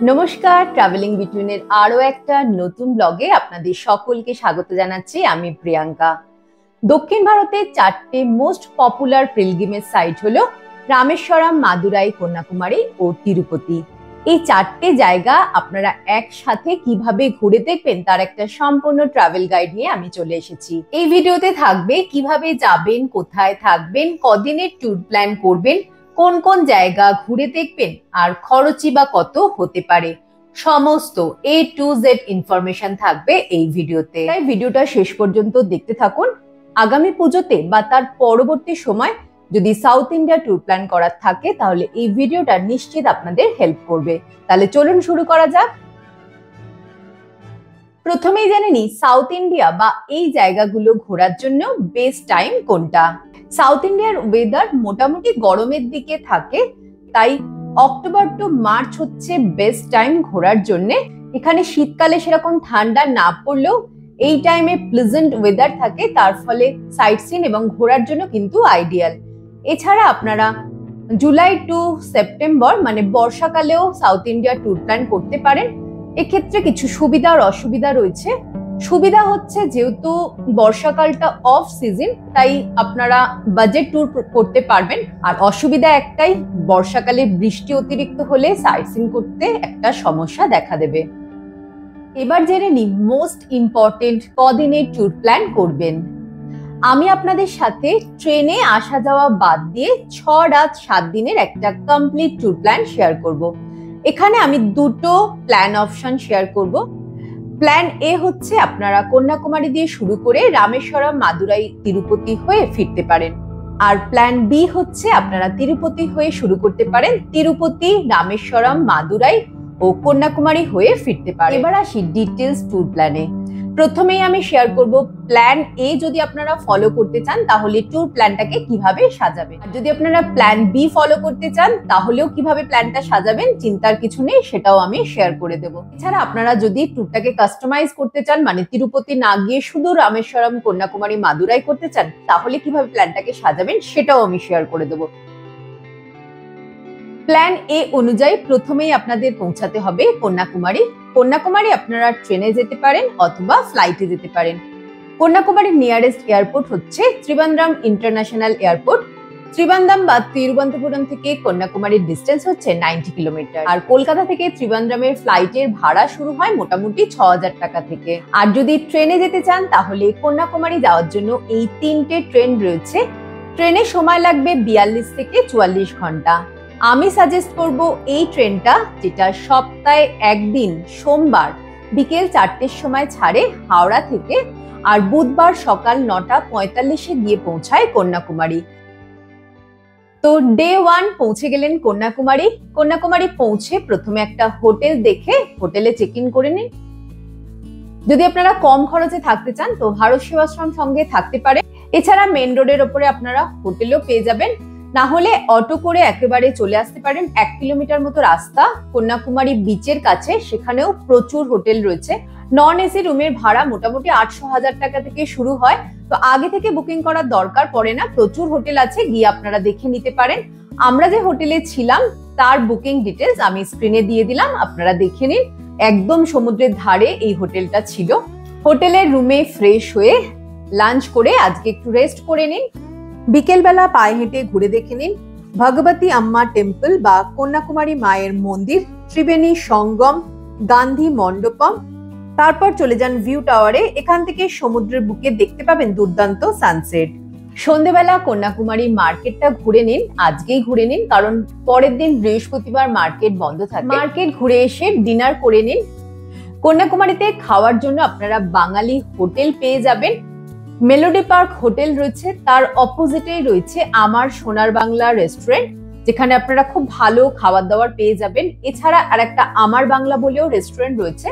নমস্কার, ট্রাভেলিং বিটুইনের আরো একটা নতুন ব্লগে আপনাদের সকলকে স্বাগত জানাচ্ছি। আমি প্রিয়াঙ্কা। দক্ষিণ ভারতের চারটে মোস্ট পপুলার পিলগ্রিমেজ সাইট হলো রামেশ্বরম, মাদুরাই, কন্যাকুমারী ও তিরুপতি। এই চারটে জায়গা আপনারা একসাথে কিভাবে ঘুরে দেখবেন তার একটা সম্পূর্ণ ট্রাভেল গাইড নিয়ে আমি চলে এসেছি। এই ভিডিওতে থাকবে কিভাবে যাবেন, কোথায় থাকবেন, কদিনের ট্যুর প্ল্যান করবেন, কোন কোন জায়গা ঘুরে দেখবেন আর খরচই বা কত হতে পারে, সমস্ত A to Z ইনফরমেশন থাকবে এই ভিডিওতে। তাই ভিডিওটা শেষ পর্যন্ত দেখতে থাকুন। আগামী পুজোতে বা তার পরবর্তী সময় যদি সাউথ ইন্ডিয়া ট্যুর প্ল্যান করার থাকে তাহলে এই ভিডিওটা নিশ্চিত আপনাদের হেল্প করবে। তাহলে চলুন শুরু করা যাক। প্রথমেই জেনে নিই সাউথ ইন্ডিয়া বা এই জায়গাগুলো ঘোরার জন্য বেস্ট টাইম কোনটা। সাউথ ইন্ডিয়ার ওয়েদার মোটামুটি গরমের দিকে থাকে, তাই অক্টোবর টু মার্চ হচ্ছে বেস্ট টাইম ঘোরার জন্য। এখানে শীতকালে সেরকম ঠান্ডা না পড়লেও এই টাইমে প্লেজেন্ট ওয়েদার থাকে, তার ফলে সাইট সিন এবং ঘোরার জন্য কিন্তু আইডিয়াল। এছাড়া আপনারা জুলাই টু সেপ্টেম্বর মানে বর্ষাকালেও সাউথ ইন্ডিয়া ট্যুর প্ল্যান করতে পারেন। এক্ষেত্রে কিছু সুবিধা আর অসুবিধা রয়েছে। সুবিধা হচ্ছে যেহেতু বর্ষাকালটা অফ সিজন, তাই আপনারা বাজেট ট্যুর করতে পারবেন। আর অসুবিধা একটাই, বর্ষাকালে বৃষ্টি অতিরিক্ত হলে সাইট সিন করতে একটা সমস্যা দেখা দেবে। এবার জেনে নিই মোস্ট ইম্পর্টেন্ট কদিনের ট্যুর প্ল্যান করবেন। আমি আপনাদের সাথে ট্রেনে আসা যাওয়া বাদ দিয়ে 6 রাত 7 দিনের একটা কমপ্লিট ট্যুর প্ল্যান শেয়ার করব। এখানে আমি দুটো প্ল্যান অপশন শেয়ার করব। প্ল্যান এ হচ্ছে আপনারা কন্যাকুমারী দিয়ে শুরু করে রামেশ্বরম, মাদুরাই, তিরুপতি হয়ে ফিরতে পারেন। আর প্ল্যান বি হচ্ছে আপনারা তিরুপতি হয়ে শুরু করতে পারেন, তিরুপতি, রামেশ্বরম, মাদুরাই ও কন্যাকুমারী হয়ে ফিরতে পারেন। এবার আসি ডিটেলস ট্যুর প্ল্যানে। প্রথমেই আমি শেয়ার করব প্ল্যান এ যদি আপনারা ফলো করতে চান তাহলে ট্যুর প্ল্যানটাকে কিভাবে সাজাবেন। আর যদি আপনারা প্ল্যান বি ফলো করতে চান তাহলেও কিভাবে প্ল্যানটা সাজাবেন চিন্তার কিছু নেই, সেটাও আমি শেয়ার করে দেব। এছাড়া আপনারা যদি ট্যুরটাকে কাস্টমাইজ করতে চান, মানে তিরুপতি না গিয়ে শুধু রামেশ্বরম, কন্যাকুমারী, মাদুরাই করতে চান, তাহলে কিভাবে প্ল্যানটাকে সাজাবেন সেটাও আমি শেয়ার করে দেব। প্ল্যান এ অনুযায়ী প্রথমেই আপনাদের পৌঁছাতে হবে কন্যাকুমারী। কন্যাকুমারী আপনারা ট্রেনে যেতে পারেন অথবা ফ্লাইটে যেতে পারেন। কন্যাকুমারীর নিয়ারেস্ট এয়ারপোর্ট হচ্ছে ত্রিবান্দ্রম ইন্টারন্যাশনাল এয়ারপোর্ট। ত্রিবান্দ্রম বা তিরুবনন্তপুরম থেকে কন্যাকুমারীর ডিস্টেন্স হচ্ছে 90 কিলোমিটার। আর কলকাতা থেকে ত্রিবান্দ্রমের ফ্লাইটের ভাড়া শুরু হয় মোটামুটি 6000 টাকা থেকে। আর যদি ট্রেনে যেতে চান তাহলে কন্যাকুমারী যাওয়ার জন্য এই 3টে ট্রেন রয়েছে। ট্রেনে সময় লাগবে 42 থেকে 44 ঘন্টা। আমি সাজেস্ট করব এই ট্রেনটা, যেটা সপ্তাহে একদিন সোমবার বিকেল 4টের সময় ছাড়ে হাওড়া থেকে, আর বুধবার সকাল 9:45-এ গিয়ে পৌঁছায় কন্যাকুমারী। তো ডে 1 পৌঁছে গেলেন কন্যাকুমারী। কন্যাকুমারী পৌঁছে প্রথমে একটা হোটেল দেখে হোটেলে চেক ইন করে নিন। যদি আপনারা কম খরচে থাকতে চান তো ভারত সেবাশ্রম সঙ্গে থাকতে পারে। এছাড়া মেন রোডের ওপরে আপনারা হোটেলও পেয়ে যাবেন, না হলে অটো করে একেবারে চলে আসতে পারেন। 1 কিলোমিটার মতো রাস্তা কন্যাকুমারী বিচের কাছে, সেখানেও প্রচুর হোটেল রয়েছে। নন এসি রুমের ভাড়া মোটামুটি 800,000 টাকা থেকে শুরু হয়, তো আগে থেকে বুকিং করার দরকার পড়ে না। প্রচুর হোটেল আছে, গিয়ে আপনারা দেখে নিতে পারেন। আমরা যে হোটেলে ছিলাম তার বুকিং ডিটেলস আমি স্ক্রিনে দিয়ে দিলাম, আপনারা দেখে নিন। একদম সমুদ্রের ধারে এই হোটেলটা ছিল। হোটেলের রুমে ফ্রেশ হয়ে লাঞ্চ করে আজকে একটু রেস্ট করে নিন। বিকেলবেলা পায়ে হেঁটে ঘুরে দেখে নিন ভগবতী আম্মা টেম্পল বা কন্যাকুমারী মায়ের মন্দির, ত্রিবেণী সঙ্গম, গান্ধী মণ্ডপম। তারপর চলে যান ভিউ টাওয়ারে। এখান থেকে সমুদ্রের বুকে দেখতে পাবেন দুর্দান্ত সানসেট। সন্ধ্যেবেলা কন্যাকুমারী মার্কেটটা ঘুরে নিন, আজকেই ঘুরে নিন, কারণ পরের দিন বৃহস্পতিবার মার্কেট বন্ধ থাকে। মার্কেট ঘুরে এসে ডিনার করে নিন। কন্যাকুমারীতে খাওয়ার জন্য আপনারা বাঙালি হোটেল পেয়ে যাবেন। মেলোডি পার্ক হোটেল রয়েছে, তার অপোজিটেই রয়েছে আমার সোনার বাংলা রেস্টুরেন্ট, যেখানে আপনারা খুব ভালো খাবার দাবার পেয়ে যাবেন। এছাড়া আর একটা আমার বাংলা বলেও রেস্টুরেন্ট রয়েছে।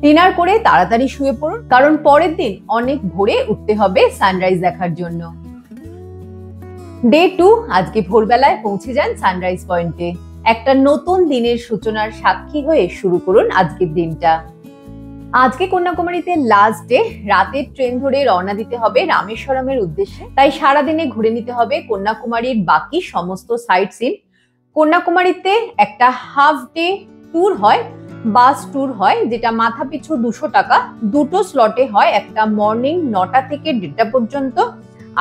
ডিনার করে তাড়াতাড়ি শুয়ে পড়ুন, কারণ পরের দিন অনেক ভোরে উঠতে হবে সানরাইজ দেখার জন্য। ডে 2 আজকে ভোরবেলায় পৌঁছে যান সানরাইজ পয়েন্টে। একটা নতুন দিনের সূচনার সাক্ষী হয়ে শুরু করুন আজকের দিনটা। আজকে কন্যাকুমারীতে লাস্ট ডে, রাতের ট্রেন ধরে রওনা দিতে হবে রামেশ্বরমের উদ্দেশ্যে। তাই সারাদিনে ঘুরে নিতে হবে কন্যাকুমারীর বাকি সমস্ত সাইট সিন। কন্যাকুমারীতে একটা হাফ ডে ট্যুর হয়, বাস ট্যুর হয়, যেটা মাথা পিছু 200 টাকা। দুটো স্লটে হয়, একটা মর্নিং 9টা থেকে 1:30 পর্যন্ত,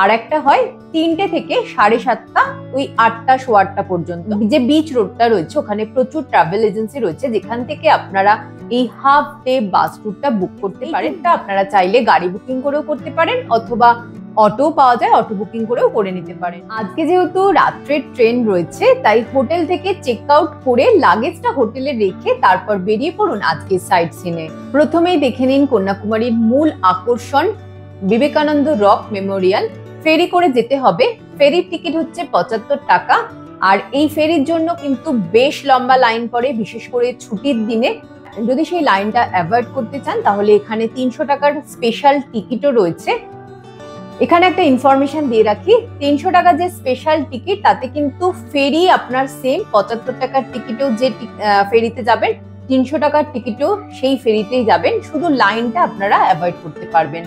আর একটা হয় 3টে থেকে 7:30, ওই 8টা 8:15 পর্যন্ত। যে বিচ রোডটা রয়েছে ওখানে প্রচুর ট্রাভেল এজেন্সি রয়েছে, যেখান থেকে আপনারা এই হাফ ডে বাস ট্যুরটা বুক করতে পারেন। আপনারা চাইলে গাড়ি বুকিং করেও করতে পারেন, অথবা অটো পাওয়া যায়, অটো বুকিং করেও করে নিতে পারেন। আজকে যেহেতু রাত্রের ট্রেন রয়েছে, তাই হোটেল থেকে চেক আউট করে লাগেজটা হোটেলে রেখে তারপর বেরিয়ে পড়ুন আজকে সাইট সিনে। প্রথমেই দেখে নিন কন্যাকুমারীর মূল আকর্ষণ বিবেকানন্দ রক মেমোরিয়াল। ফেরি করে যেতে হবে, ফেরির টিকিট হচ্ছে 75 টাকা। আর এই ফেরির জন্য কিন্তু বেশ লম্বা লাইন পড়ে, বিশেষ করে ছুটির দিনে। যদি সেই লাইনটা অ্যাভয়েড করতে চান তাহলে এখানে 300 টাকার স্পেশাল টিকিটও রয়েছে। এখানে একটা ইনফরমেশন দিয়ে রাখি, 300 টাকা যে স্পেশাল টিকিট, তাতে কিন্তু ফেরি আপনার সেম 75 টাকার টিকিটেও যে ফেরিতে যাবেন, 300 টাকার টিকিটেও সেই ফেরিতেই যাবেন, শুধু লাইনটা আপনারা অ্যাভয়েড করতে পারবেন।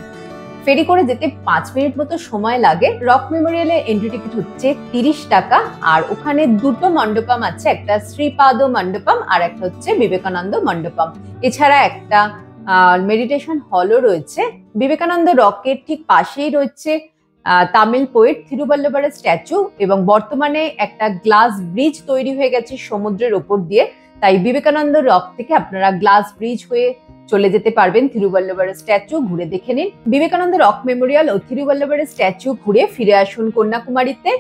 ফেরি করে যেতে 5 মিনিট মতো সময় লাগে। রক মেমোরিয়ালের এন্ট্রি টিকিট হচ্ছে 30 টাকা। আর ওখানে দুটো মণ্ডপম আছে, একটা শ্রীপাদ মণ্ডপম আর একটা হচ্ছে বিবেকানন্দ মণ্ডপম। এছাড়া একটা মেডিটেশন হলও রয়েছে। বিবেকানন্দ রকের ঠিক পাশেই রয়েছে তামিল পোয়েট থিরুবল্লভরের স্ট্যাচু, এবং বর্তমানে একটা গ্লাস ব্রিজ তৈরি হয়ে গেছে সমুদ্রের ওপর দিয়ে। তাই বিবেকানন্দ রক থেকে আপনারা গ্লাস ব্রিজ হয়ে চলে যেতে পারবেন থিরুবল্লভরের স্ট্যাচু, ঘুরে দেখে নিন। বিবেকানন্দ রক মেমোরিয়াল ও থিরুবল্লভরের স্ট্যাচু ঘুরে ফিরে আসুন কন্যাকুমারীতে।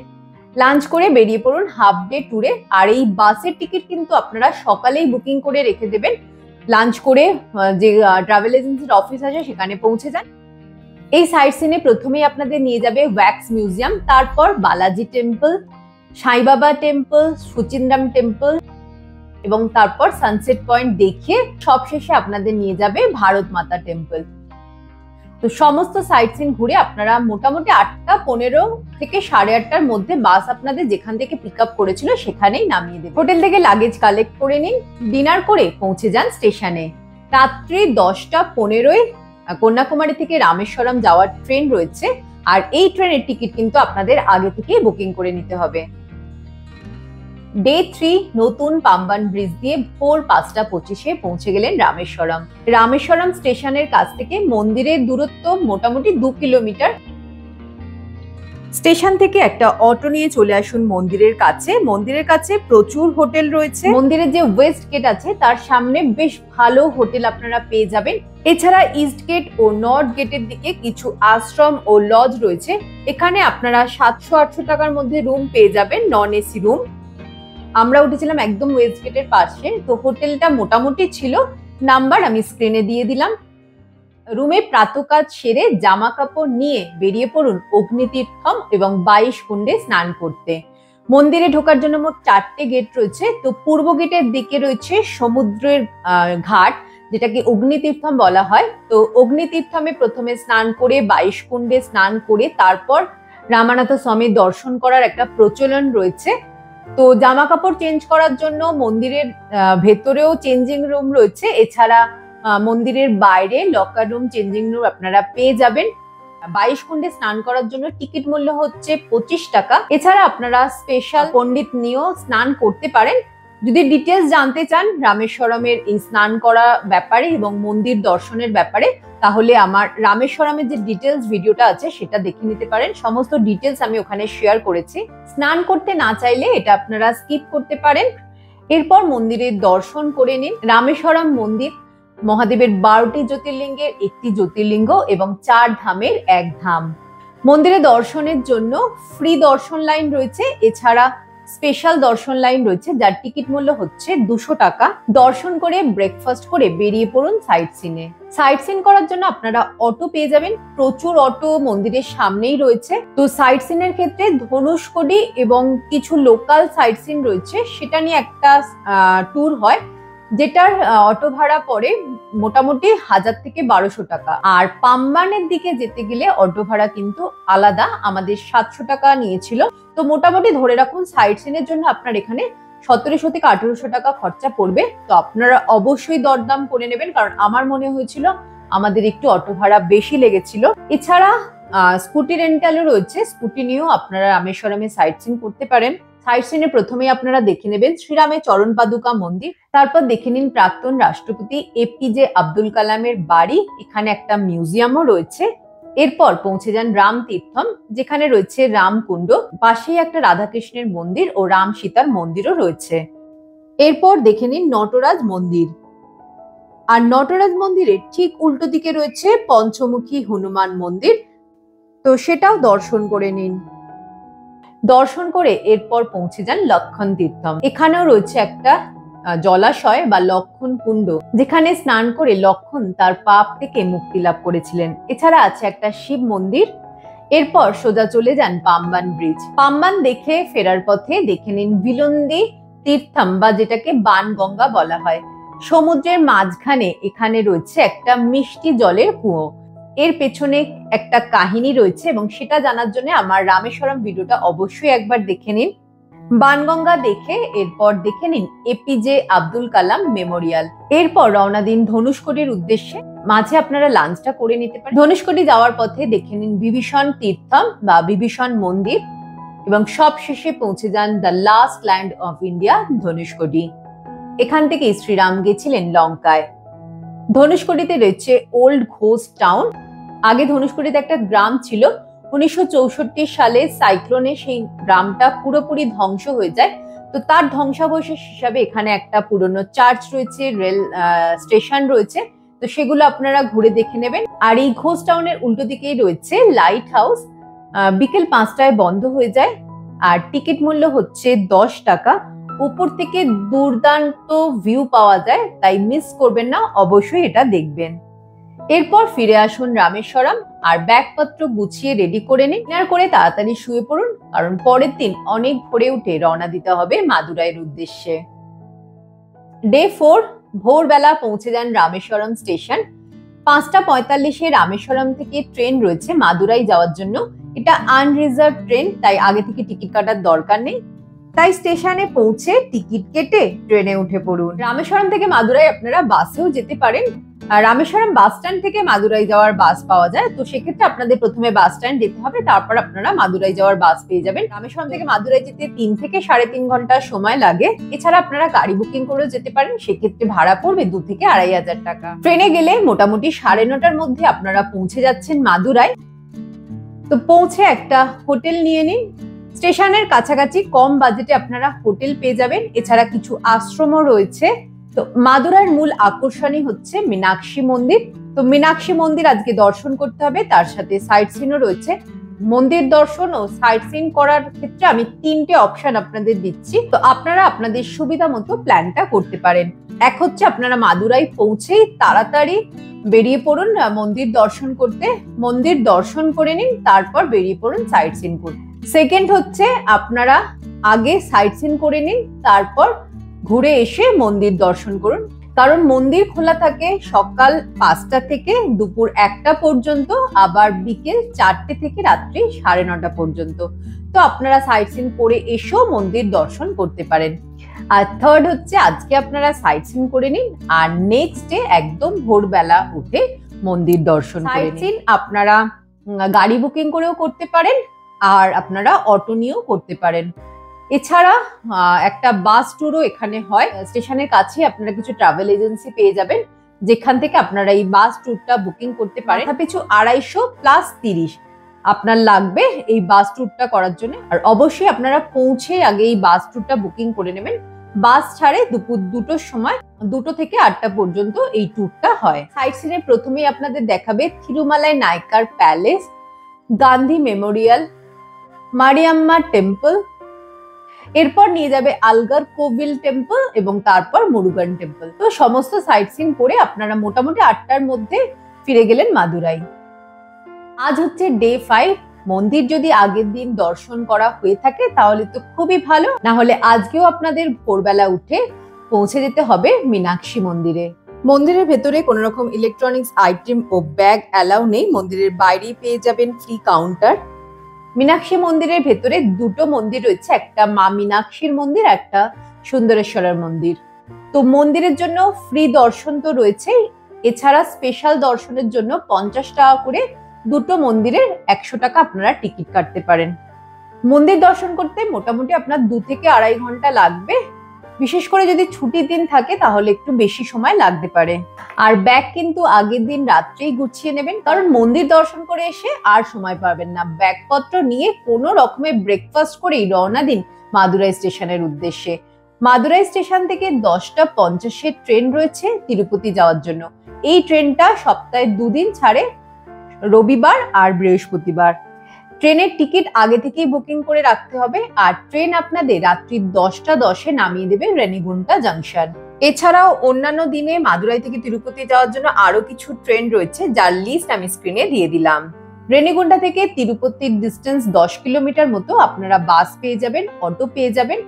লাঞ্চ করে বেরিয়ে পড়ুন হাফ ডে ট্যুরে। আর এই বাসের টিকিট কিন্তু আপনারা সকালেই বুকিং করে রেখে দেবেন। লাঞ্চ করে যে ট্রাভেল এজেন্সির অফিস আছে সেখানে পৌঁছে যান। এই সাইট সিনে প্রথমেই আপনাদের নিয়ে যাবে ওয়্যাক্স মিউজিয়াম, তারপর Balaji temple, Saibaba temple, Suchindram temple, এবং তারপর সানসেট পয়েন্ট দেখিয়ে সবশেষে আপনাদের নিয়ে যাবে ভারত মাতা টেম্পল। তো সমস্ত সাইট সিন ঘুরে আপনারা মোটামুটি 8টা 15 থেকে 8:30টার মধ্যে বাস আপনাদের যেখান থেকে পিক আপ করেছিল সেখানেই নামিয়ে দেবে। হোটেল থেকে লাগেজ কালেক্ট করে নিন, ডিনার করে পৌঁছে যান স্টেশনে। রাত্রি 10টা 15-এ কন্যাকুমারী থেকে রামেশ্বরম যাওয়ার ট্রেন রয়েছে, আর এই ট্রেনের টিকিট কিন্তু আপনাদের আগে থেকেই বুকিং করে নিতে হবে। ডে 3 নতুন পাম্বান ব্রিজ দিয়ে ভোর 5টা 25-এ পৌঁছে গেলেন রামেশ্বরম। রামেশ্বরম স্টেশনের কাছ থেকে মন্দিরের দূরত্ব মোটামুটি 2 কিলোমিটার। স্টেশন থেকে একটা অটো নিয়ে চলে আসুন মন্দিরের কাছে। মন্দিরের কাছে প্রচুর হোটেল রয়েছে। মন্দিরের যে ওয়েস্ট গেট আছে তার সামনে বেশ ভালো হোটেল আপনারা পেয়ে যাবেন। এছাড়া ইস্ট গেট ও নর্থ গেটের দিকে কিছু আশ্রম ও লজ রয়েছে। এখানে আপনারা 700-800 টাকার মধ্যে রুম পেয়ে যাবেন, নন এসি রুম। আমরা উঠেছিলাম একদম ওয়েস্ট গেটের পাশে, তো হোটেলটা মোটামুটি ছিল। নাম্বার আমি স্ক্রিনে দিয়ে দিলাম। রুমে প্রাতঃকাজ সেরে জামা কাপড় নিয়ে বেরিয়ে পড়ুন অগ্নিতীর্থম এবং 22 কুণ্ডে স্নান করতে। মন্দিরে ঢোকার জন্য মোট 4টে গেট রয়েছে। তো পূর্ব গেটের দিকে রয়েছে সমুদ্রের ঘাট, যেটাকে অগ্নিতীর্থম বলা হয়। তো অগ্নিতীর্থমে প্রথমে স্নান করে 22 কুণ্ডে স্নান করে তারপর রামানাথ স্বামীর দর্শন করার একটা প্রচলন রয়েছে। তো জামা কাপড় চেঞ্জ করার জন্য মন্দিরের ভেতরেও চেঞ্জিং রুম রয়েছে। এছাড়া মন্দিরের বাইরে লকার রুম, চেঞ্জিং রুম আপনারা পেয়ে যাবেন। 22 কুণ্ডে স্নান করার জন্য টিকিট মূল্য হচ্ছে 25 টাকা। এছাড়া আপনারা স্পেশাল পণ্ডিত নিয়েও স্নান করতে পারেন। যদি ডিটেলস জানতে চান রামেশ্বরমের এই স্নান করা ব্যাপারে এবং মন্দির দর্শনের ব্যাপারে, তাহলে আমার রামেশ্বরমের যে ডিটেলস ভিডিওটা আছে সেটা দেখে নিতে পারেন। সমস্ত ডিটেলস আমি ওখানে শেয়ার করেছি। স্নান করতে না চাইলে এটা আপনারা স্কিপ করতে পারেন। এরপর মন্দিরের দর্শন করে নিন। রামেশ্বরম মন্দির মহাদেবের 12টি জ্যোতির্লিঙ্গের একটি জ্যোতির্লিঙ্গ এবং 4 ধামের এক ধাম। মন্দিরে দর্শনের জন্য ফ্রি দর্শন লাইন রয়েছে, এছাড়া স্পেশাল দর্শন লাইন রয়েছে যার টিকিট মূল্য হচ্ছে 200 টাকা। দর্শন করে ব্রেকফাস্ট করে বেরিয়ে পড়ুন সাইট সিনে। সাইট সিন করার জন্য আপনারা অটো পেয়ে যাবেন, প্রচুর অটো মন্দিরের সামনেই রয়েছে। তো সাইট সিনের ক্ষেত্রে ধনুষকোডি এবং কিছু লোকাল সাইট সিন রয়েছে, সেটা নিয়ে একটা ট্যুর হয়, যেটার অটো ভাড়া পড়ে মোটামুটি 1000 থেকে 1200 টাকা। আর পাম্বানের দিকে যেতে গেলে অটো ভাড়া কিন্তু আলাদা, আমাদের 700 টাকা নিয়েছিল। তো মোটামুটি ধরে রাখুন সাইট সিনের জন্য আপনার এখানে 1700 থেকে 1800 টাকা খরচা পড়বে। তো আপনারা অবশ্যই দরদাম করে নেবেন, কারণ আমার মনে হয়েছিল আমাদের একটু অটো ভাড়া বেশি লেগেছিল। এছাড়া স্কুটি রেন্টালও রয়েছে, স্কুটি নিয়েও আপনারা রামেশ্বরমে সাইট সিন করতে পারেন। সাইট সিনে প্রথমেই আপনারা দেখে নেবেন শ্রীরামের চরণ পাদুকা মন্দির, তারপর দেখে নিন প্রাক্তন রাষ্ট্রপতি এপিজে আব্দুল কালামের বাড়ি, এখানে একটা মিউজিয়ামও রয়েছে। এরপর পৌঁছে যান রাম তীর্থম, যেখানে রয়েছে রামকুণ্ড, পাশেই একটা রাধাকৃষ্ণের মন্দির ও রাম সীতার মন্দিরও রয়েছে। এরপর দেখে নিন নটরাজ মন্দির, আর নটরাজ মন্দিরের ঠিক উল্টো দিকে রয়েছে পঞ্চমুখী হনুমান মন্দির, তো সেটাও দর্শন করে নিন। দর্শন করে এরপর পৌঁছে যান লক্ষণ তীর্থম, এখানেও রয়েছে একটা জলাশয় বা লক্ষণ কুণ্ড, যেখানে স্নান করে লক্ষণ তার পাপ থেকে মুক্তি লাভ করেছিলেন। এছাড়া আছে একটা শিব মন্দির। এরপর সোজা চলে যান পাম্বান ব্রিজ। পাম্বান দেখে ফেরার পথে দেখে নিন ভিলুন্দি তীর্থম, বা যেটাকে বানগঙ্গা বলা হয়। সমুদ্রের মাঝখানে এখানে রয়েছে একটা মিষ্টি জলের কুয়ো। এর পেছনে একটা কাহিনী রয়েছে এবং সেটা জানার জন্য আমার রামেশ্বরম ভিডিওটা অবশ্যই একবার দেখে নিন। বানগঙ্গা দেখে এরপর দেখে নিন এপিজে আব্দুল কালাম মেমোরিয়াল। এরপর রওনা দিন ধনুষকোটির উদ্দেশ্যে, মাঝে আপনারা লাঞ্চটা করে নিতে পারেন। ধনুষকোটি যাওয়ার পথে দেখে নিন বিভীষণ তীর্থম বা বিভীষণ মন্দির, এবং সব শেষে পৌঁছে যান the last land of India Dhanushkodi. এখান থেকে শ্রীরাম গেছিলেন লঙ্কায়। ধনুষকোটিতে রয়েছে ওল্ড ঘোস্ট টাউন। আগে ধনুষকোটিতে একটা গ্রাম ছিল, 1964 সালে সাইক্লোনে সেই গ্রামটা পুরোপুরি ধ্বংস হয়ে যায়। তো তার ধ্বংসাবশেষ হিসাবে এখানে একটা পুরনো চার্চ রয়েছে, রেল স্টেশন রয়েছে, তো সেগুলো আপনারা ঘুরে দেখে নেবেন। আর এই ঘোস্ট টাউনের উল্টো দিকেই রয়েছে লাইট হাউস, বিকেল 5টায় বন্ধ হয়ে যায়, আর টিকিট মূল্য হচ্ছে 10 টাকা। উপর থেকে দুর্দান্ত ভিউ পাওয়া যায়, তাই মিস করবেন না, অবশ্যই এটা দেখবেন। এরপর ফিরে আসুন রামেশ্বরম, আর ব্যাগপত্র গুছিয়ে রেডি করে নিন। ডিনার করে তাড়াতাড়ি শুয়ে পড়ুন, কারণ পরের দিন অনেক ভোরে উঠে রওনা দিতে হবে মাদুরাইয়ের উদ্দেশ্যে। ডে 4 ভোরবেলা পৌঁছে যান রামেশ্বরম স্টেশন। 5:45-এ রামেশ্বরম থেকে ট্রেন রয়েছে মাদুরাই যাওয়ার জন্য। এটা আনরিজার্ভ ট্রেন, তাই আগে থেকে টিকিট কাটার দরকার নেই। তাই স্টেশনে পৌঁছে টিকিট কেটে ট্রেনে উঠে পড়ুন। রামেশ্বরম থেকে মাদুরাই আপনারা বাসেও যেতে পারেন। রামেশ্বরম বাস স্ট্যান্ড থেকে মাদুরাই যাওয়ার বাস পাওয়া যায়, তো সেক্ষেত্রে আপনাদের প্রথমে বাস স্ট্যান্ড যেতে হবে, তারপর আপনারা মাদুরাই যাওয়ার বাস পেয়ে যাবেন। রামেশ্বরম থেকে মাদুরাই যেতে 3 থেকে 3.5 ঘন্টা সময় লাগে। এছাড়া আপনারা গাড়ি বুকিং করেও যেতে পারেন, সেক্ষেত্রে ভাড়া পড়বে 2 থেকে 2,500 টাকা। ট্রেনে গেলে মোটামুটি 9:30টার মধ্যে আপনারা পৌঁছে যাচ্ছেন মাদুরাই। তো পৌঁছে একটা হোটেল নিয়ে নিন। স্টেশনের কাছাকাছি কম বাজেটে আপনারা হোটেল পেয়ে যাবেন। এছাড়া কিছু আশ্রমও রয়েছে। তো মাদুরাইয়ের মূল আকর্ষণই হচ্ছে মীনাক্ষী মন্দির। তো মীনাক্ষী মন্দির আজকে দর্শন করতে হবে, তার সাথে সাইট সিনও রয়েছে। মন্দির দর্শন ও সাইট সিন করার ক্ষেত্রে আমি 3টে অপশন আপনাদের দিচ্ছি, তো আপনারা আপনাদের সুবিধা মতো প্ল্যানটা করতে পারেন। এক হচ্ছে আপনারা মাদুরাই পৌঁছেই তাড়াতাড়ি বেরিয়ে পড়ুন মন্দির দর্শন করতে, মন্দির দর্শন করে নিন, তারপর বেরিয়ে পড়ুন সাইট সিন করতে। সেকেন্ড হচ্ছে আপনারা আগে সাইট সিন করে নিন, তারপর ঘুরে এসে মন্দির দর্শন করুন। কারণ মন্দির খোলা থাকে সকাল 5টা থেকে দুপুর 1টা পর্যন্ত, আবার বিকেল 4টে থেকে রাত্রি 9:30 পর্যন্ত। তো আপনারা সাইট সিন করে এসেও মন্দির দর্শন করতে পারেন। আর থার্ড হচ্ছে আজকে আপনারা সাইট সিন করে নিন, আর নেক্সট ডে একদম ভোরবেলা উঠে মন্দির দর্শন করে নিন। সাইট সিন আপনারা গাড়ি বুকিং করেও করতে পারেন, আর আপনারা অটো নিয়েও করতে পারেন। এছাড়া একটা বাস ট্যুরও এখানে হয়। স্টেশনের কাছে আপনারা কিছু ট্রাভেল এজেন্সি পেয়ে যাবেন, যেখান থেকে আপনারা এই বাস ট্যুরটা বুকিং করতে পারেন। পিছু 250 প্লাস 30 আপনার লাগবে এই বাস ট্যুরটা করার জন্য। আর অবশ্যই আপনারা পৌঁছে আগে এই বাস ট্যুরটা বুকিং করে নেবেন। বাস ছাড়ে দুপুর 2টোর সময়, 2টো থেকে 8টা পর্যন্ত এই ট্যুরটা হয়। সাইট সিনে প্রথমেই আপনাদের দেখাবে Tirumala নাইকার palace, Gandhi Memorial, মারিয়াম্মা temple, এরপর নিয়ে যাবে আলগার কোভিল টেম্পল এবং তারপর মুরুগান টেম্পল। তো সমস্ত সাইট সিন করে আপনারা মোটামুটি 8টার মধ্যে ফিরে গেলেন মাদুরাই। আজ হচ্ছে ডে 5। মন্দির যদি আগের দিন দর্শন করা হয়ে থাকে তাহলে তো খুবই ভালো, না হলে আজকেও আপনাদের ভোরবেলা উঠে পৌঁছে যেতে হবে মীনাক্ষী মন্দিরে। মন্দিরের ভেতরে কোনো রকম ইলেকট্রনিক্স আইটেম ও ব্যাগ অ্যালাউ নেই। মন্দিরের বাইরেই পেয়ে যাবেন ফ্রি কাউন্টার। মীনাক্ষী মন্দিরের ভেতরে 2টো মন্দির রয়েছে, একটা মা মীনাক্ষীর মন্দির, একটা সুন্দরেশ্বরের মন্দির। তো মন্দিরের জন্য ফ্রি দর্শন তো রয়েছে, এছাড়া স্পেশাল দর্শনের জন্য 50 টাকা করে 2টো মন্দিরের 100 টাকা আপনারা টিকিট কাটতে পারেন। মন্দির দর্শন করতে মোটামুটি আপনার 2 থেকে 2.5 ঘন্টা লাগবে। বিশেষ করে যদি ছুটির দিন থাকে তাহলে একটু বেশি সময় লাগতে পারে। আর ব্যাগ কিন্তু আগের দিন রাত্রেই গুছিয়ে নেবেন, কারণ মন্দির দর্শন করে এসে আর সময় পাবেন না। ব্যাগপত্র নিয়ে কোনো রকমে ব্রেকফাস্ট করেই রওনা দিন মাদুরাই স্টেশনের উদ্দেশ্যে। মাদুরাই স্টেশন থেকে 10:50 ট্রেন রয়েছে তিরুপতি যাওয়ার জন্য। এই ট্রেনটা সপ্তাহে 2 দিন ছাড়ে, রবিবার আর বৃহস্পতিবার। ট্রেনের টিকিট আগে থেকেই বুকিং করে রাখতে হবে, আর ট্রেন আপনাদের রাত্রি 10:10 নামিয়ে দেবে রেনিগুন্টা জাংশন। এছাড়াও অন্যান্য দিনে মাদুরাই থেকে তিরুপতি যাওয়ার জন্য আরো কিছু ট্রেন রয়েছে, যার লিস্ট আমি স্ক্রিনে দিয়ে দিলাম। রেনিগুন্টা থেকে তিরুপতির ডিস্টেন্স 10 কিলোমিটার মতো। আপনারা বাস পেয়ে যাবেন, অটো পেয়ে যাবেন।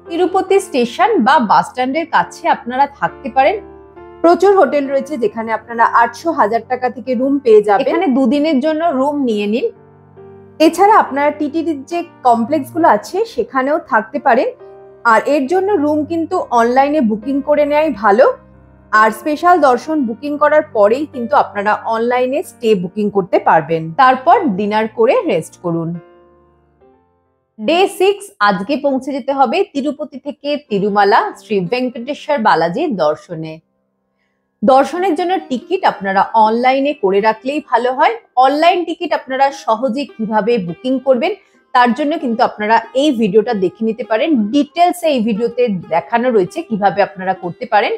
তিরুপতি স্টেশন বা বাস স্ট্যান্ডের কাছে আপনারা থাকতে পারেন। প্রচুর হোটেল রয়েছে যেখানে আপনারা 800-1000 টাকা থেকে রুম পেয়ে যাবেন। এখানে 2 দিনের জন্য রুম নিয়ে নিন। এছাড়া আপনারা টিটিডির যে কমপ্লেক্স গুলো আছে সেখানেও থাকতে পারেন, আর এর জন্য রুম কিন্তু অনলাইনে বুকিং করে নেওয়াই ভালো। আর স্পেশাল দর্শন বুকিং করার পরেই কিন্তু আপনারা অনলাইনে স্টে বুকিং করতে পারবেন। তারপর ডিনার করে রেস্ট করুন। ডে 6 আজকে পৌঁছে যেতে হবে তিরুপতি থেকে তিরুমালা শ্রী ভেঙ্কটেশ্বর বালাজির দর্শনে। দর্শনের জন্য টিকিট আপনারা অনলাইনে করে রাখলেই ভালো হয়। অনলাইন টিকিট আপনারা সহজে কিভাবে বুকিং করবেন তার জন্য কিন্তু আপনারা এই ভিডিওটা দেখে নিতে পারেন। ডিটেলসে এই ভিডিওতে দেখানো রয়েছে কিভাবে আপনারা করতে পারেন।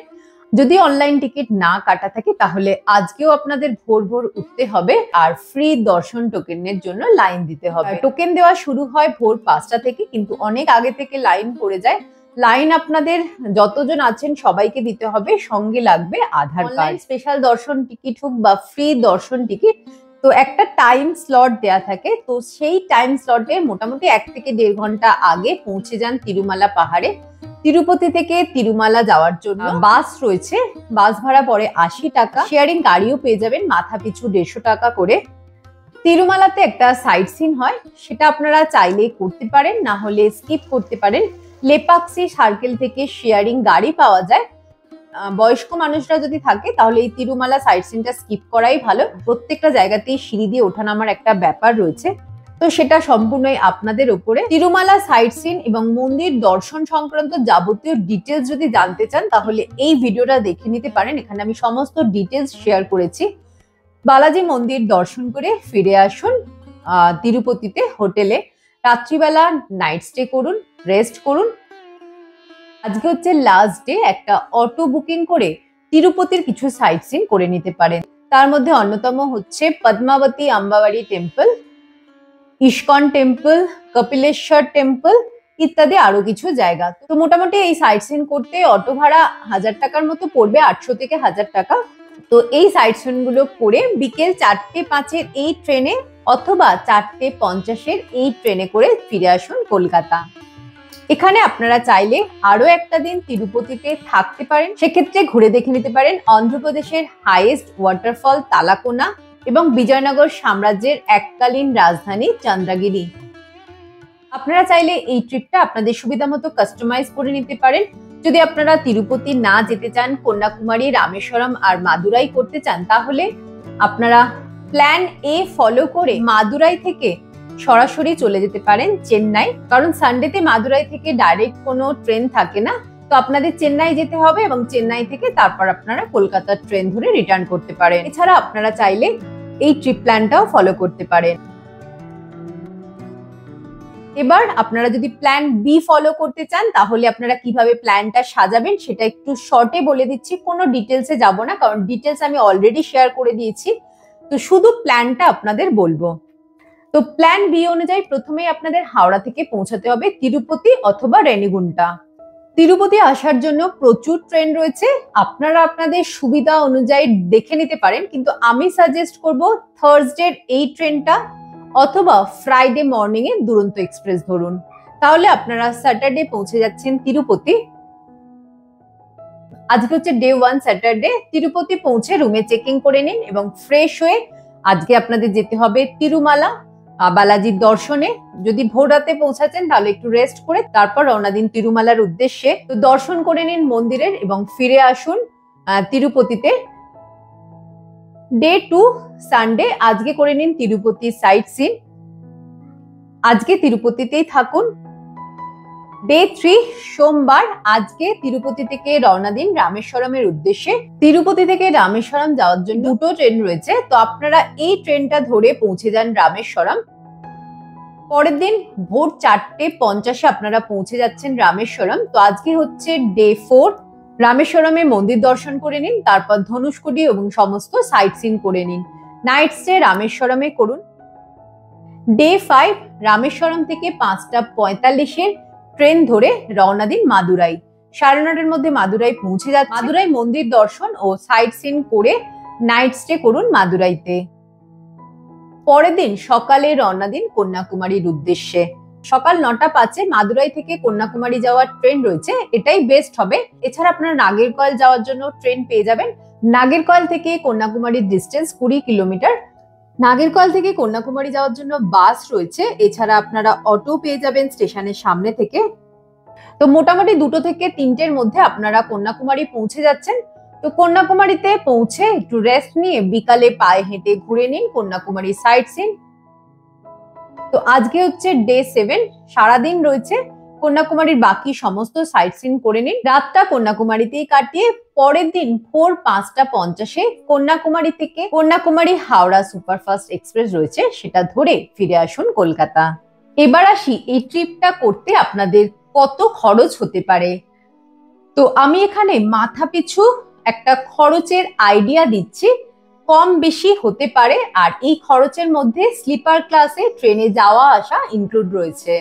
যদি অনলাইন টিকিট না কাটা থাকে তাহলে আজকেও আপনাদের ভোর ভোর উঠতে হবে আর ফ্রি দর্শন টোকেনের জন্য লাইন দিতে হবে। টোকেন দেওয়া শুরু হয় ভোর 5টা থেকে, কিন্তু অনেক আগে থেকে লাইন পড়ে যায়। লাইন আপনাদের যতজন আছেন সবাইকে দিতে হবে, সঙ্গে লাগবে আধার কার্ড। স্পেশাল দর্শন টিকিট হোক বা ফ্রি দর্শন টিকিট, তো একটা টাইম স্লট দেয়া থাকে। তো সেই টাইম স্লটে মোটামুটি 1 থেকে 1.5 ঘন্টা আগে পৌঁছে যান তিরুমালা পাহাড়ে। তিরুপতি থেকে তিরুমালা যাওয়ার জন্য বাস রয়েছে, বাস ভাড়া পড়ে 80 টাকা। শেয়ারিং গাড়িও পেয়ে যাবেন মাথা পিছু 150 টাকা করে। তিরুমালাতে একটা সাইট সিন হয়, সেটা আপনারা চাইলে করতে পারেন, না হলে স্কিপ করতে পারেন। লেপাক্সি সার্কেল থেকে শেয়ারিং গাড়ি পাওয়া যায়। বয়স্ক মানুষরা যদি থাকে তাহলে এই তিরুমালা সাইট সিনটা স্কিপ করাই ভালো। প্রত্যেকটা জায়গাতেই সিঁড়ি দিয়ে ওঠানামার একটা ব্যাপার রয়েছে, তো সেটা সম্পূর্ণই আপনাদের উপরে। তিরুমালা সাইট সিন এবং মন্দির দর্শন সংক্রান্ত যাবতীয় ডিটেলস যদি জানতে চান তাহলে এই ভিডিওটা দেখে নিতে পারেন। এখানে আমি সমস্ত ডিটেলস শেয়ার করেছি। বালাজি মন্দির দর্শন করে ফিরে আসুন তিরুপতিতে হোটেলে। রাত্রিবেলা নাইট স্টে করুন, রেস্ট করুন। আজকে হচ্ছে লাস্ট ডে। একটা অটো বুকিং করে তিরুপতির কিছু সাইট সিন করে নিতে পারেন। তার মধ্যে অন্যতম হচ্ছে Padmavati Ambabari temple, ISKCON temple, Kapileshwar temple ইত্যাদি আরো কিছু জায়গা। তো মোটামুটি এই সাইট সিন করতে অটো ভাড়া 1000 টাকার মতো পড়বে, 800 থেকে 1000 টাকা। তো এই সাইট সিন গুলো করে বিকেল 4:05 এই ট্রেনে অথবা 4:50 এই ট্রেনে করে ফিরে আসুন কলকাতা। এখানে আপনারা চাইলে আরো একটা দিন তিরুপতিতে থাকতে পারেন। সেক্ষেত্রে ঘুরে দেখে নিতে পারেন অন্ধ্রপ্রদেশের হাইয়েস্ট ওয়াটারফল তালাকোনা এবং বিজয়নগর সাম্রাজ্যের এককালীন রাজধানী চন্দ্রগিরি। আপনারা চাইলে এই ট্রিপটা আপনাদের সুবিধা মতো কাস্টমাইজ করে নিতে পারেন। যদি আপনারা তিরুপতি না যেতে চান, কন্যাকুমারী, রামেশ্বরম আর মাদুরাই করতে চান, তাহলে আপনারা প্ল্যান এ ফলো করে মাদুরাই থেকে সরাসরি চলে যেতে পারেন চেন্নাই, কারণ সানডেতে মাদুরাই থেকে ডাইরেক্ট কোনো ট্রেন থাকে না। তো আপনাদের চেন্নাই যেতে হবে এবং চেন্নাই থেকে তারপর আপনারা কলকাতার ট্রেন ধরে রিটার্ন করতে পারেন। এছাড়া আপনারা চাইলে এই ট্রিপ প্ল্যানটাও ফলো করতে পারেন। এবার আপনারা যদি প্ল্যান বি ফলো করতে চান তাহলে আপনারা কিভাবে প্ল্যানটা সাজাবেন সেটা একটু শর্টে বলে দিচ্ছি। কোনো ডিটেলসে যাব না, কারণ ডিটেলস আমি অলরেডি শেয়ার করে দিয়েছি। তো শুধু প্ল্যানটা আপনাদের বলবো। তো প্ল্যান বি অনুযায়ী প্রথমেই আপনাদের হাওড়া থেকে পৌঁছাতে হবে তিরুপতি অথবা রেনিগুন্টা। তিরুপতি আসার জন্য প্রচুর ট্রেন রয়েছে, আপনারা আপনাদের সুবিধা অনুযায়ী দেখে নিতে পারেন, কিন্তু আমি সাজেস্ট করব থার্সডে এই ট্রেনটা অথবা ফ্রাইডে মর্নিং এ দুরন্ত এক্সপ্রেস ধরুন। তাহলে আপনারা স্যাটারডে পৌঁছে যাচ্ছেন তিরুপতি। আজকে হচ্ছে ডে 1 স্যাটারডে। তিরুপতি পৌঁছে রুমে চেকিং করে নিন এবং ফ্রেশ হয়ে আজকে আপনাদের যেতে হবে তিরুমালা বালাজির দর্শনে। যদি ভোর রাতে পৌঁছাচ্ছেন তাহলে একটু রেস্ট করে তারপর রওনা দিন তিরুমালার উদ্দেশ্যে। তো দর্শন করে নিন মন্দিরের এবং ফিরে আসুন তিরুপতিতে। ডে 2 সানডে, আজকে করে নিন তিরুপতি সাইট সিন। আজকে তিরুপতিতেই থাকুন। ডে 3 সোমবার, আজকে তিরুপতি থেকে রওনা দিন রামেশ্বরমের উদ্দেশ্যে। তিরুপতি থেকে রামেশ্বরম যাওয়ার জন্য দুটো ট্রেন রয়েছে, তো আপনারা এই ট্রেনটা ধরে পৌঁছে যান রামেশ্বরম। পরের দিন ভোর 4:50 আপনারা পৌঁছে যাচ্ছেন রামেশ্বরম। তো আজকে হচ্ছে ডে 4। রামেশ্বরমে মন্দির দর্শন করে নিন, তারপর ধনুষকোটি এবং সমস্ত সাইট সিন করে নিন। নাইট স্টে রামেশ্বরমে করুন। ডে 5 রামেশ্বরম থেকে 5:45 ট্রেন ধরে রওনা দিন মাদুরাই। 9:30 মধ্যে মাদুরাই পৌঁছে যাচ্ছে। মাদুরাই মন্দির দর্শন ও সাইট সিন করে নাইট স্টে করুন মাদুরাইতে। পরের দিন সকালে রওনা দিন কন্যাকুমারীর উদ্দেশ্যে। সকাল 9:05 মাদুরাই থেকে কন্যাকুমারী যাওয়ার ট্রেন রয়েছে, এটাই বেস্ট হবে। এছাড়া আপনারা নাগেরকয়েল যাওয়ার জন্য ট্রেন পেয়ে যাবেন। নাগেরকয়েল থেকে কন্যাকুমারীর ডিস্টেন্স 20 কিলোমিটার। নাগেরকয়েল থেকে কন্যাকুমারী যাওয়ার জন্য বাস রয়েছে, এছাড়া আপনারা অটো পেয়ে যাবেন স্টেশনের সামনে থেকে। তো মোটামুটি 2টো থেকে 3টের মধ্যে আপনারা কন্যাকুমারী পৌঁছে যাচ্ছেন। তো কন্যাকুমারীতে পৌঁছে একটু রেস্ট নিয়ে বিকালে পায়ে হেঁটে ঘুরে নিন কন্যাকুমারী সাইট সিন। তো আজকে হচ্ছে ডে 7, সারাদিন রয়েছে। কন্যাকুমারীর বাকি সমস্ত সাইট সিন করে নিন। রাতটা কন্যাকুমারীতেই কাটিয়ে পরের দিন ভোর 5:50 কন্যাকুমারী থেকে কন্যাকুমারী হাওড়া সুপারফাস্ট এক্সপ্রেস রয়েছে, সেটা ধরে ফিরে আসুন কলকাতা। এবার আসি এই ট্রিপটা করতে আপনাদের কত খরচ হতে পারে। তো আমি এখানে মাথা পিছু একটা খরচের আইডিয়া দিচ্ছি, কম বেশি হতে পারে। আর এই খরচের মধ্যে স্লিপার ক্লাসে ট্রেনে যাওয়া আসা ইনক্লুড রয়েছে।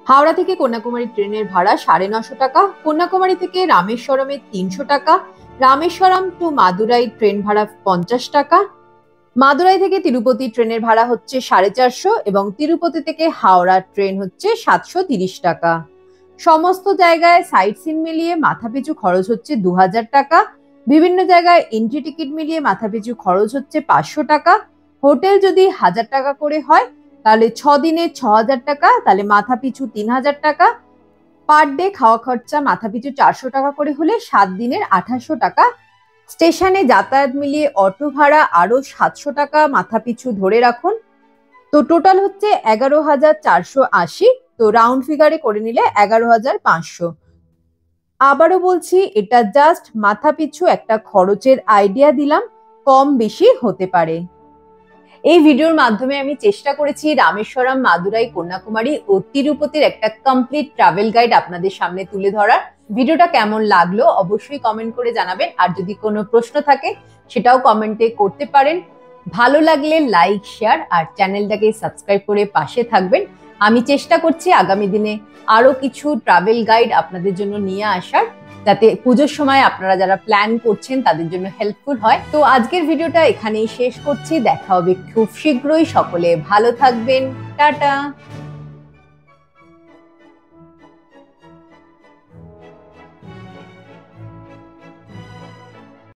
হাওড়া থেকে কন্যাকুমারী ট্রেনের ভাড়া 950 টাকা, কন্যাকুমারী থেকে রামেশ্বরমে 300 টাকা, রামেশ্বরম টু মাদুরাই ট্রেন ভাড়া 50 টাকা, মাদুরাই থেকে তিরুপতি ট্রেনের ভাড়া হচ্ছে 450 এবং তিরুপতি থেকে হাওড়া ট্রেন হচ্ছে 730 টাকা। সমস্ত জায়গায় সাইট সিন মিলিয়ে মাথাপিছু খরচ হচ্ছে 2000 টাকা। বিভিন্ন জায়গায় এন্ট্রি টিকিট মিলিয়ে মাথাপিছু খরচ হচ্ছে 500 টাকা। হোটেল যদি 1000 টাকা করে হয় তাহলে 6 দিনে 6000 টাকা, তাহলে মাথাপিছু 3000 টাকা। পার ডে খাওয়া খরচা মাথাপিছু 400 টাকা করে হলে 7 দিনের 2800 টাকা। স্টেশনে যাতায়াত মিলিয়ে অটো ভাড়া আরো 700 টাকা মাথাপিছু ধরে রাখুন। তো টোটাল হচ্ছে 11,480। তো রাউন্ড ফিগারে করে নিলে 11,500। আবারও বলছি, এটা জাস্ট মাথাপিছু একটা খরচের আইডিয়া দিলাম, কম বেশি হতে পারে। এই ভিডিওর মাধ্যমে আমি চেষ্টা করেছি রামেশ্বরম, মাদুরাই, কন্যাকুমারী ও তিরুপতির একটা কমপ্লিট ট্রাভেল গাইড আপনাদের সামনে তুলে ধরার। ভিডিওটা কেমন লাগলো অবশ্যই কমেন্ট করে জানাবেন, আর যদি কোনো প্রশ্ন থাকে সেটাও কমেন্টে করতে পারেন। ভালো লাগলে লাইক, শেয়ার আর চ্যানেলটাকে সাবস্ক্রাইব করে পাশে থাকবেন। আমি চেষ্টা করছি আগামী দিনে আরো কিছু ট্রাভেল গাইড আপনাদের জন্য নিয়ে আসার, যাতে পুজোর সময় আপনারা যারা প্ল্যান করছেন তাদের জন্য হেল্পফুল হয়। তো আজকের ভিডিওটা এখানেই শেষ করছি, দেখা হবে খুব শীঘ্রই। সকলে ভালো থাকবেন, টাটা।